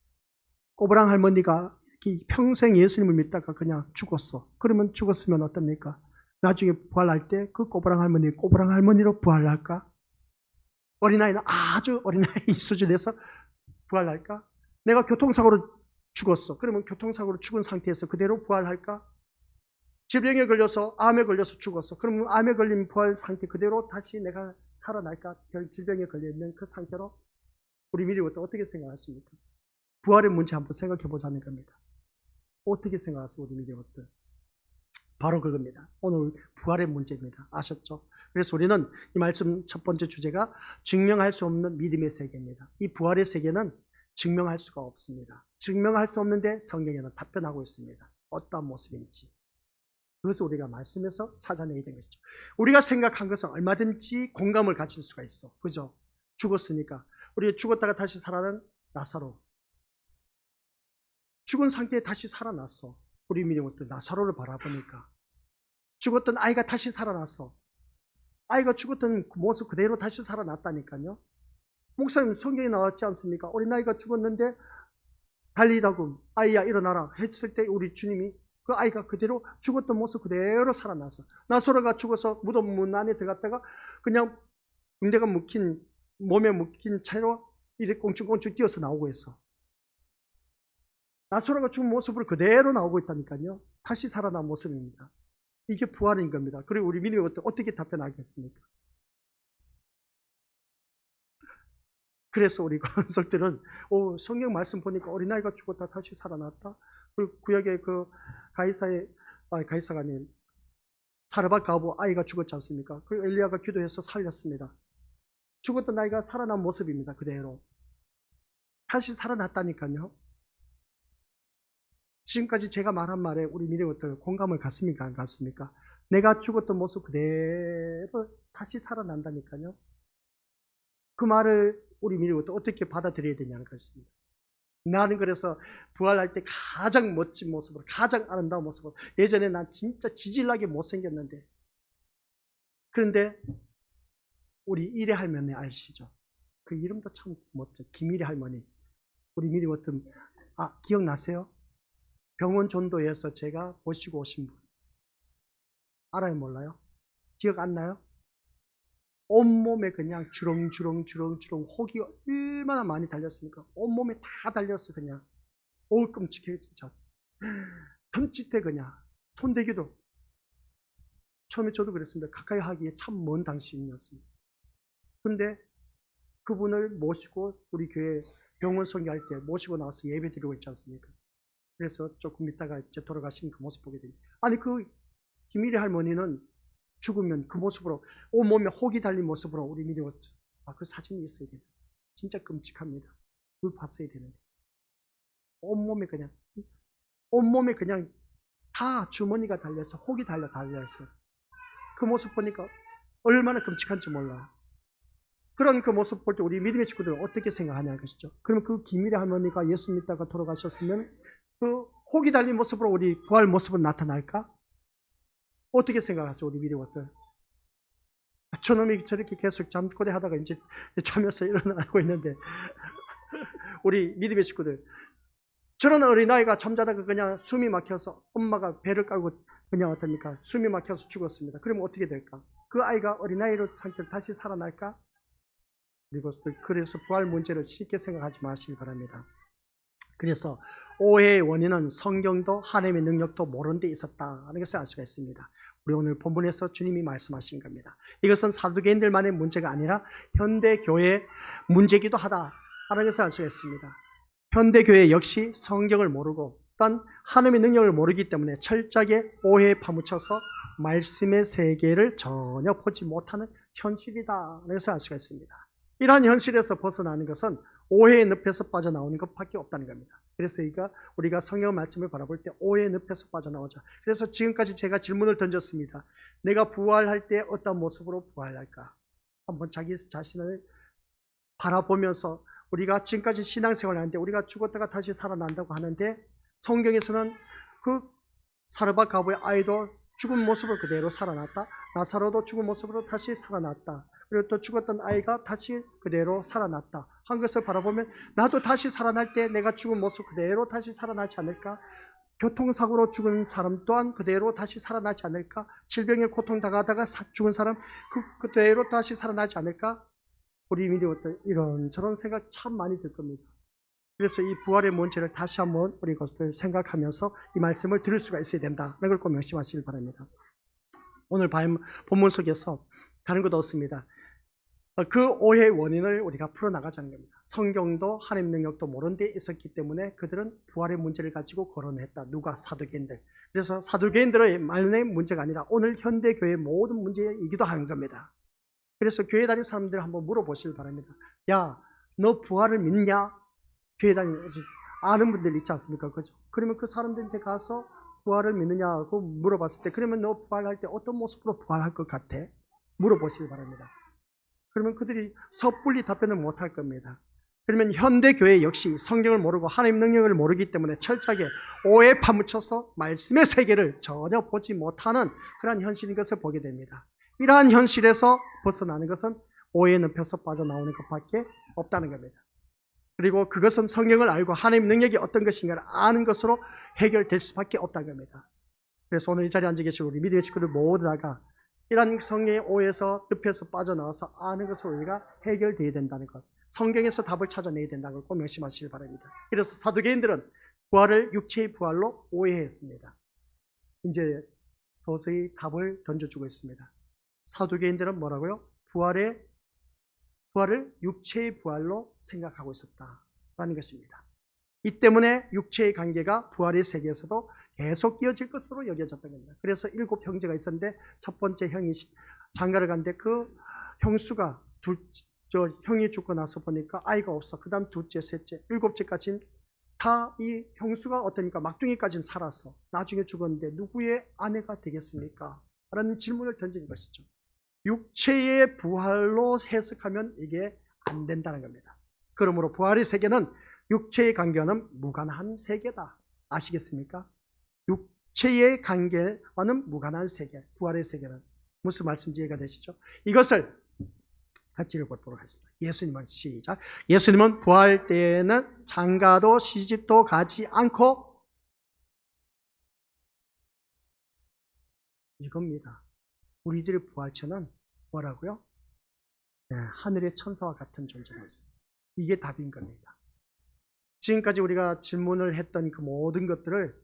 꼬부랑 할머니가 이렇게 평생 예수님을 믿다가 그냥 죽었어. 그러면 죽었으면 어떻습니까? 나중에 부활할 때 그 꼬부랑 할머니로 부활할까? 어린아이는 아주 어린아이 수준에서 부활할까? 내가 교통사고로 죽었어. 그러면 교통사고로 죽은 상태에서 그대로 부활할까? 질병에 걸려서 암에 걸려서 죽었어. 그러면 암에 걸린 부활 상태 그대로 다시 내가 살아날까? 질병에 걸려있는 그 상태로 우리 미리 어떻게 생각하십니까? 부활의 문제 한번 생각해 보자는 겁니다. 어떻게 생각하세요, 우리 미리 것들? 바로 그겁니다. 오늘 부활의 문제입니다. 아셨죠? 그래서 우리는 이 말씀 첫 번째 주제가 증명할 수 없는 믿음의 세계입니다. 이 부활의 세계는 증명할 수가 없습니다. 증명할 수 없는데 성경에는 답변하고 있습니다. 어떤 모습인지. 그것을 우리가 말씀에서 찾아내야 되는 것이죠. 우리가 생각한 것은 얼마든지 공감을 가질 수가 있어. 그죠? 죽었으니까. 우리 죽었다가 다시 살아난 나사로. 죽은 상태에 다시 살아났어. 우리 믿음으로 나사로를 바라보니까. 죽었던 아이가 다시 살아났어. 아이가 죽었던 그 모습 그대로 다시 살아났다니까요. 목사님 성경에 나왔지 않습니까? 어린아이가 죽었는데 달리라고 아이야 일어나라 했을 때 우리 주님이 그 아이가 그대로 죽었던 모습 그대로 살아났어. 나사로가 죽어서 무덤 문 안에 들어갔다가 그냥 붕대가 묶인 몸에 묶인 채로 이렇게 꽁충꽁충 뛰어서 나오고 있어. 나사로가 죽은 모습으로 그대로 나오고 있다니까요. 다시 살아난 모습입니다. 이게 부활인 겁니다. 그리고 우리 믿음이 어떻게 답변하겠습니까? 그래서 우리 권석들은 성경 말씀 보니까 어린아이가 죽었다 다시 살아났다. 그리고 구약의 그 가이사가 아닌 사르밧 가부 아이가 죽었지 않습니까? 그 엘리야가 기도해서 살렸습니다. 죽었던 아이가 살아난 모습입니다. 그대로 다시 살아났다니까요. 지금까지 제가 말한 말에 우리 믿음들 공감을 갖습니까? 안 갖습니까? 내가 죽었던 모습 그대로 다시 살아난다니까요. 그 말을 우리 믿음들 어떻게 받아들여야 되냐는 것입니다. 나는 그래서 부활할 때 가장 멋진 모습으로, 가장 아름다운 모습으로, 예전에 난 진짜 지질나게 못생겼는데, 그런데 우리 이래 할머니 아시죠? 그 이름도 참 멋져. 김일희 할머니. 우리 미리 어떤 기억나세요? 병원 전도에서 제가 모시고 오신 분 알아요? 몰라요? 기억 안 나요? 온몸에 그냥 주렁주렁 혹이 얼마나 많이 달렸습니까? 온몸에 다 달렸어. 그냥 끔찍해 진짜. 덤칫해. 그냥 손대기도 처음에 저도 그랬습니다. 가까이 하기에 참 먼 당신이었습니다. 근데 그분을 모시고 우리 교회 병원 선교할 때 모시고 나와서 예배 드리고 있지 않습니까? 그래서 조금 있다가 이제 돌아가신 그 모습 보게 됩니다. 아니 그 김일희 할머니는 죽으면 그 모습으로 온몸에 혹이 달린 모습으로 우리 믿음 그 사진이 있어야 돼요. 진짜 끔찍합니다. 그걸 봤어야 되는데 온몸에 그냥 다 주머니가 달려서 혹이 달려있어요. 그 모습 보니까 얼마나 끔찍한지 몰라요. 그런 그 모습 볼 때 우리 믿음의 식구들은 어떻게 생각하냐는 것이죠. 그러면 그 김일희 할머니가 예수 믿다가 돌아가셨으면 그 혹이 달린 모습으로 우리 부활 모습은 나타날까? 어떻게 생각하세요, 우리 믿음의 것들? 저놈이 저렇게 계속 잠꼬대 하다가 이제 잠에서 일어나고 있는데, 우리 믿음의 식구들, 저런 어린아이가 잠자다가 그냥 숨이 막혀서 엄마가 배를 깔고 그냥 어떻습니까? 숨이 막혀서 죽었습니다. 그러면 어떻게 될까? 그 아이가 어린아이로 상태로 다시 살아날까? 그래서 부활 문제를 쉽게 생각하지 마시기 바랍니다. 그래서 오해의 원인은 성경도 하나님의 능력도 모르는 데 있었다는 것을 알 수가 있습니다. 우리 오늘 본문에서 주님이 말씀하신 겁니다. 이것은 사두개인들만의 문제가 아니라 현대교회의 문제이기도 하다는 것을 알 수가 있습니다. 현대교회 역시 성경을 모르고 또한 하나님의 능력을 모르기 때문에 철저하게 오해에 파묻혀서 말씀의 세계를 전혀 보지 못하는 현실이다라는 것을 알 수가 있습니다. 이러한 현실에서 벗어나는 것은 오해의 늪에서 빠져나오는 것밖에 없다는 겁니다. 그래서 우리가 성경 말씀을 바라볼 때 오해의 늪에서 빠져나오자. 그래서 지금까지 제가 질문을 던졌습니다. 내가 부활할 때 어떤 모습으로 부활할까? 한번 자기 자신을 바라보면서 우리가 지금까지 신앙생활을 하는데 우리가 죽었다가 다시 살아난다고 하는데 성경에서는 그 사르밧 가부의 아이도 죽은 모습을 그대로 살아났다. 나사로도 죽은 모습으로 다시 살아났다. 그리고 또 죽었던 아이가 다시 그대로 살아났다 한 것을 바라보면 나도 다시 살아날 때 내가 죽은 모습 그대로 다시 살아나지 않을까? 교통사고로 죽은 사람 또한 그대로 다시 살아나지 않을까? 질병에 고통당하다가 죽은 사람 그대로 다시 살아나지 않을까? 우리 믿음은 이런저런 생각 참 많이 들 겁니다. 그래서 이 부활의 문제를 다시 한번 우리 것들 생각하면서 이 말씀을 들을 수가 있어야 된다. 이걸 꼭 명심하시길 바랍니다. 오늘 본문 속에서 다른 것 없습니다. 그 오해의 원인을 우리가 풀어나가자는 겁니다. 성경도 하나님 능력도 모르는 데 있었기 때문에 그들은 부활의 문제를 가지고 거론했다. 누가? 사두개인들. 그래서 사두개인들의 말의 문제가 아니라 오늘 현대교회의 모든 문제이기도 하는 겁니다. 그래서 교회 다니는 사람들 한번 물어보시길 바랍니다. 야, 너 부활을 믿냐? 교회 다니는 아는 분들 있지 않습니까? 그죠? 그러면 그 사람들한테 가서 부활을 믿느냐고 물어봤을 때 그러면 너 부활할 때 어떤 모습으로 부활할 것 같아? 물어보시기 바랍니다. 그러면 그들이 섣불리 답변을 못할 겁니다. 그러면 현대교회 역시 성경을 모르고 하나님 능력을 모르기 때문에 철저하게 오해에 파묻혀서 말씀의 세계를 전혀 보지 못하는 그러한 현실인 것을 보게 됩니다. 이러한 현실에서 벗어나는 것은 오해의 늪에서 빠져나오는 것밖에 없다는 겁니다. 그리고 그것은 성경을 알고 하나님 능력이 어떤 것인가를 아는 것으로 해결될 수밖에 없다는 겁니다. 그래서 오늘 이 자리에 앉아 계신 우리 믿음의 식구들 모두 다가 이런 성경의 오해에서 늪에서 빠져나와서 아는 것을 우리가 해결되어야 된다는 것, 성경에서 답을 찾아내야 된다는 걸 꼭 명심하시길 바랍니다. 그래서 사두개인들은 부활을 육체의 부활로 오해했습니다. 이제 서서히 답을 던져주고 있습니다. 사두개인들은 뭐라고요? 부활을 육체의 부활로 생각하고 있었다라는 것입니다. 이 때문에 육체의 관계가 부활의 세계에서도 계속 이어질 것으로 여겨졌던 겁니다. 그래서 7 형제가 있었는데 첫 번째 형이 장가를 갔는데 그 형수가 형이 죽고 나서 보니까 아이가 없어. 그 다음 둘째, 셋째, 7째까지는 다 이 형수가 어떠니까 막둥이까지는 살았어. 나중에 죽었는데 누구의 아내가 되겠습니까? 라는 질문을 던지는 것이죠. 육체의 부활로 해석하면 이게 안 된다는 겁니다. 그러므로 부활의 세계는 육체의 관계와는 무관한 세계다. 아시겠습니까? 육체의 관계와는 무관한 세계, 부활의 세계는 무슨 말씀인지 이해가 되시죠? 이것을 같이 읽어보도록 하겠습니다. 예수님은 시작. 예수님은 부활 때에는 장가도 시집도 가지 않고 이겁니다. 우리들의 부활체는 뭐라고요? 네, 하늘의 천사와 같은 존재라고 있습니다. 이게 답인 겁니다. 지금까지 우리가 질문을 했던 그 모든 것들을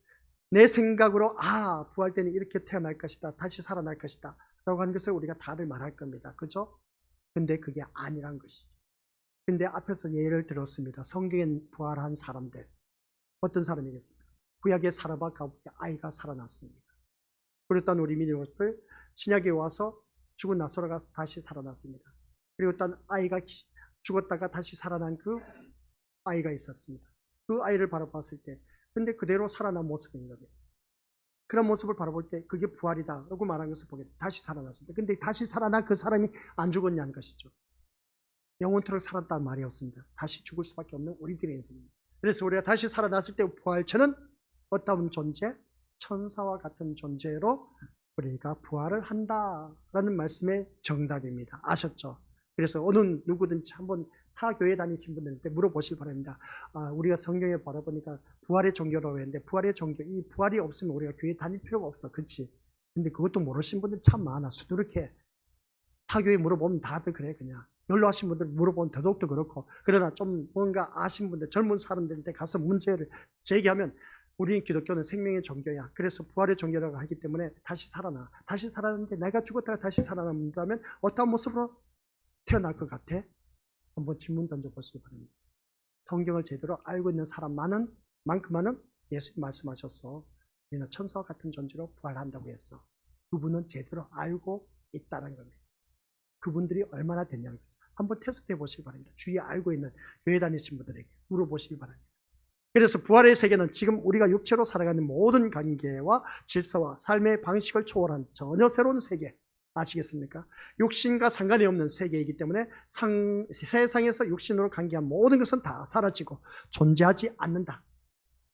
내 생각으로 부활 때는 이렇게 태어날 것이다. 다시 살아날 것이다. 라고 하는 것을 우리가 다들 말할 겁니다. 그죠? 근데 그게 아니란 것이죠. 근데 앞에서 예를 들었습니다. 성경에 부활한 사람들. 어떤 사람이겠습니까? 구약의 사르밧 가부의 아이가 살아났습니다. 그랬던 우리 민족들 신약에 와서 죽은 나사로가 다시 살아났습니다. 그리고 또 아이가 죽었다가 다시 살아난 그 아이가 있었습니다. 그 아이를 바라봤을 때 근데 그대로 살아난 모습인 겁니다. 그런 모습을 바라볼 때 그게 부활이다 라고 말한 것을 보게 다시 살아났습니다. 근데 다시 살아난 그 사람이 안 죽었냐는 것이죠. 영원토록 살았다는 말이 없습니다. 다시 죽을 수밖에 없는 우리들의 인생입니다. 그래서 우리가 다시 살아났을 때 부활체는 어떤 존재? 천사와 같은 존재로 우리가 부활을 한다라는 말씀의 정답입니다. 아셨죠? 그래서 어느 누구든지 한번 타 교회 다니신 분들한테 물어보시기 바랍니다. 우리가 성경에 바라보니까 부활의 종교라고 했는데 부활의 종교, 이 부활이 없으면 우리가 교회 다닐 필요가 없어. 그렇지? 근데 그것도 모르신 분들 참 많아. 수두룩해. 타교에 물어보면 다들 그래 그냥. 연로하신 분들 물어보면 더더욱도 그렇고. 그러나 좀 뭔가 아신 분들, 젊은 사람들한테 가서 문제를 제기하면 우리는 기독교는 생명의 종교야. 그래서 부활의 종교라고 하기 때문에 다시 살아나. 다시 살아났는데 내가 죽었다가 다시 살아난다면 어떤 모습으로 태어날 것 같아? 한번 질문 던져보시기 바랍니다. 성경을 제대로 알고 있는 만큼만은 예수님 말씀하셨어. 우리는 천사와 같은 존재로 부활한다고 했어. 그분은 제대로 알고 있다는 겁니다. 그분들이 얼마나 됐냐는 거죠. 한번 테스트해 보시기 바랍니다. 주위에 알고 있는 교회 다니신 분들에게 물어보시기 바랍니다. 그래서 부활의 세계는 지금 우리가 육체로 살아가는 모든 관계와 질서와 삶의 방식을 초월한 전혀 새로운 세계, 아시겠습니까? 육신과 상관이 없는 세계이기 때문에 세상에서 육신으로 관계한 모든 것은 다 사라지고 존재하지 않는다.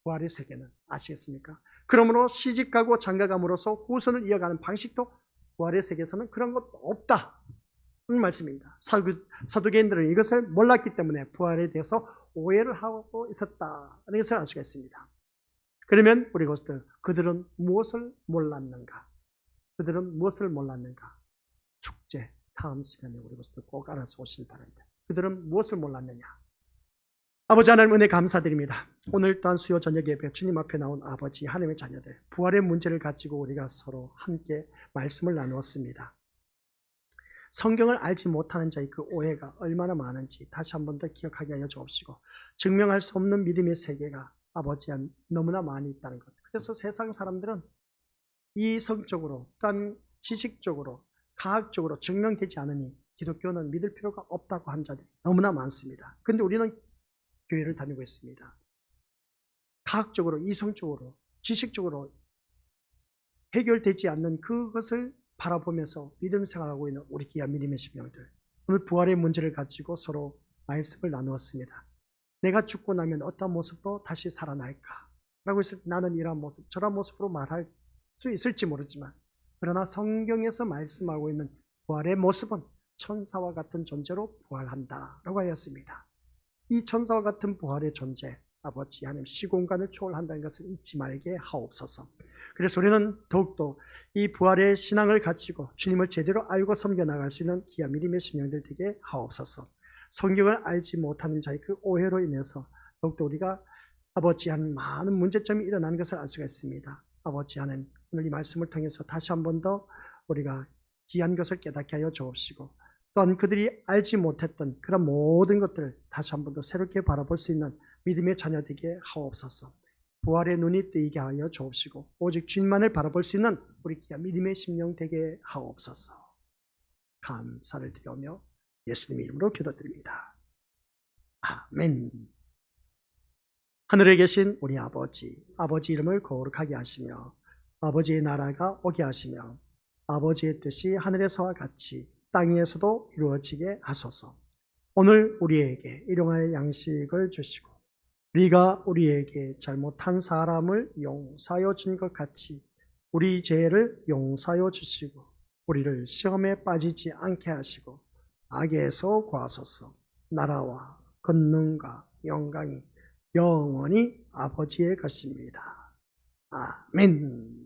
부활의 세계는, 아시겠습니까? 그러므로 시집가고 장가감으로써 후손을 이어가는 방식도 부활의 세계에서는 그런 것도 없다. 그런 말씀입니다. 사두개인들은 이것을 몰랐기 때문에 부활에 대해서 오해를 하고 있었다는 것을 알 수가 있습니다. 그러면 우리 그들은 무엇을 몰랐는가? 그들은 무엇을 몰랐는가? 축제, 다음 시간에 우리 꼭 알아서 오시기 바랍니다. 그들은 무엇을 몰랐느냐? 아버지 하나님 은혜 감사드립니다. 오늘 또한 수요 저녁 예배 주님 앞에 나온 아버지 하나님의 자녀들, 부활의 문제를 가지고 우리가 서로 함께 말씀을 나누었습니다. 성경을 알지 못하는 자의 그 오해가 얼마나 많은지 다시 한 번 더 기억하게 하여 주옵시고, 증명할 수 없는 믿음의 세계가 아버지 한 너무나 많이 있다는 것. 그래서 세상 사람들은 이성적으로 또한 지식적으로 과학적으로 증명되지 않으니 기독교는 믿을 필요가 없다고 한 자들이 너무나 많습니다. 그런데 우리는 교회를 다니고 있습니다. 과학적으로, 이성적으로, 지식적으로 해결되지 않는 그것을 바라보면서 믿음 생활하고 있는 우리 귀한 믿음의 심령들, 오늘 부활의 문제를 가지고 서로 말씀을 나누었습니다. 내가 죽고 나면 어떤 모습으로 다시 살아날까? 라고 해서 나는 이런 모습, 저런 모습으로 말할 수 있을지 모르지만, 그러나 성경에서 말씀하고 있는 부활의 모습은 천사와 같은 존재로 부활한다 라고 하였습니다. 이 천사와 같은 부활의 존재, 아버지 하나님, 시공간을 초월한다는 것을 잊지 말게 하옵소서. 그래서 우리는 더욱더 이 부활의 신앙을 가지고 주님을 제대로 알고 섬겨나갈 수 있는 귀한 믿음의 심령들 되게 하옵소서. 성경을 알지 못하는 자의 그 오해로 인해서 더욱더 우리가 아버지 하나님 많은 문제점이 일어나는 것을 알 수가 있습니다. 아버지 하나님, 오늘 이 말씀을 통해서 다시 한 번 더 우리가 귀한 것을 깨닫게 하여 주옵시고, 또한 그들이 알지 못했던 그런 모든 것들을 다시 한 번 더 새롭게 바라볼 수 있는 믿음의 자녀 되게 하옵소서. 부활의 눈이 뜨이게 하여 주옵시고, 오직 주님만을 바라볼 수 있는 우리 귀한 믿음의 심령 되게 하옵소서. 감사를 드리며 예수님의 이름으로 기도드립니다. 아멘. 하늘에 계신 우리 아버지, 아버지 이름을 거룩하게 하시며 아버지의 나라가 오게 하시며 아버지의 뜻이 하늘에서와 같이 땅에서도 이루어지게 하소서. 오늘 우리에게 일용할 양식을 주시고, 우리가 우리에게 잘못한 사람을 용서하여 준 것 같이 우리 죄를 용서하여 주시고, 우리를 시험에 빠지지 않게 하시고 악에서 구하소서. 나라와 권능과 영광이 영원히 아버지의 것입니다. 아멘.